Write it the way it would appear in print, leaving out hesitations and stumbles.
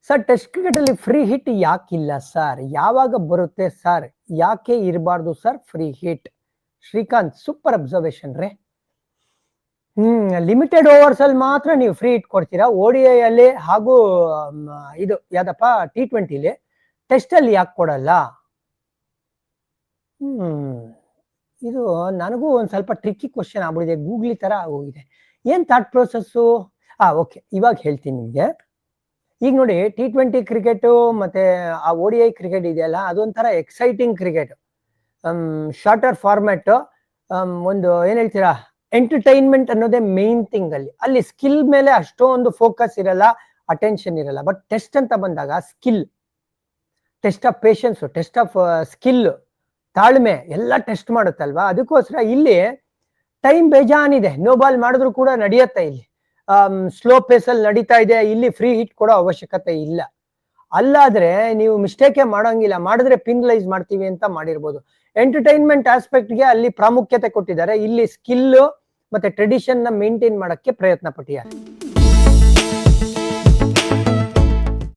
Sir test cricket ಅಲ್ಲಿ free hit ಯಾಕಿಲ್ಲ sir? ಯಾವಾಗ ಬರುತ್ತೆ ಸರ್? ಯಾಕೆ ಇರಬಾರ್ದು sir free hit? Srikanth super observation ರೀ. ಲಿಮಿಟೆಡ್ ಓವರ್ಸ್ ಅಲ್ಲಿ ಮಾತ್ರ ನೀವು ಫ್ರೀ ಹಿಟ್ ಕೊಡ್ತೀರಾ, ODI ಅಲ್ಲಿ ಹಾಗೂ ಇದು ಯಾವ್ದಪ್ಪ T20ಲಿ, ಟೆಸ್ಟ್ ಅಲ್ಲಿ ಯಾಕೆ ಕೊಡಲ್ಲ? ಇದು ನನಗೂ ಒಂದ್ ಸ್ವಲ್ಪ ಟ್ರಿಕ್ಕಿ ಕ್ವಶನ್ ಆಗ್ಬಿಟ್ಟಿದೆ, ಗೂಗ್ಲಿ ತರ ಹೋಗಿದೆ. ಏನ್ ಥಾಟ್ ಪ್ರೊಸೆಸ್ಸು? ಓಕೆ, ಇವಾಗ ಹೇಳ್ತೀನಿ ನಿಮ್ಗೆ. ಈಗ ನೋಡಿ, T20 ಕ್ರಿಕೆಟ್ ಮತ್ತೆ ಆ ODI ಕ್ರಿಕೆಟ್ ಇದೆಯಲ್ಲ, ಅದೊಂಥರ ಎಕ್ಸೈಟಿಂಗ್ ಕ್ರಿಕೆಟ್, ಶಾರ್ಟರ್ ಫಾರ್ಮ್ಯಾಟ್, ಒಂದು ಏನ್ ಹೇಳ್ತೀರಾ, ಎಂಟರ್ಟೈನ್ಮೆಂಟ್ ಅನ್ನೋದೇ ಮೇನ್ ಥಿಂಗ್. ಅಲ್ಲಿ ಸ್ಕಿಲ್ ಮೇಲೆ ಅಷ್ಟೊಂದು ಫೋಕಸ್ ಇರಲ್ಲ, ಅಟೆನ್ಷನ್ ಇರಲ್ಲ. ಬಟ್ ಟೆಸ್ಟ್ ಅಂತ ಬಂದಾಗ skill, test of patience, test of skill, ತಾಳ್ಮೆ ಎಲ್ಲ ಟೆಸ್ಟ್ ಮಾಡುತ್ತಲ್ವಾ. ಅದಕ್ಕೋಸ್ಕರ ಇಲ್ಲಿ ಟೈಮ್ ಬೇಜಾನಿದೆ, ನೋ ಬಾಲ್ ಮಾಡಿದ್ರು ಕೂಡ ನಡೆಯುತ್ತೆ. ಇಲ್ಲಿ ಸ್ಲೋ ಪೇಸ್ ಅಲ್ಲಿ ನಡೀತಾ ಇದೆ, ಇಲ್ಲಿ ಫ್ರೀ ಹಿಟ್ ಕೊಡೋ ಅವಶ್ಯಕತೆ ಇಲ್ಲ. ಅಲ್ಲಾದ್ರೆ ನೀವು ಮಿಸ್ಟೇಕೇ ಮಾಡೋಂಗಿಲ್ಲ, ಮಾಡಿದ್ರೆ ಪಿನ್ಲೈಸ್ ಮಾಡ್ತೀವಿ ಅಂತ ಮಾಡಿರ್ಬೋದು. ಎಂಟರ್ಟೈನ್ಮೆಂಟ್ ಆಸ್ಪೆಕ್ಟ್ಗೆ ಅಲ್ಲಿ ಪ್ರಾಮುಖ್ಯತೆ ಕೊಟ್ಟಿದ್ದಾರೆ, ಇಲ್ಲಿ ಸ್ಕಿಲ್ ಮತ್ತೆ ಟ್ರೆಡಿಷನ್ ನ ಮೇಂಟೈನ್ ಮಾಡಕ್ಕೆ ಪ್ರಯತ್ನ ಪಟ್ಟಿದ್ದಾರೆ.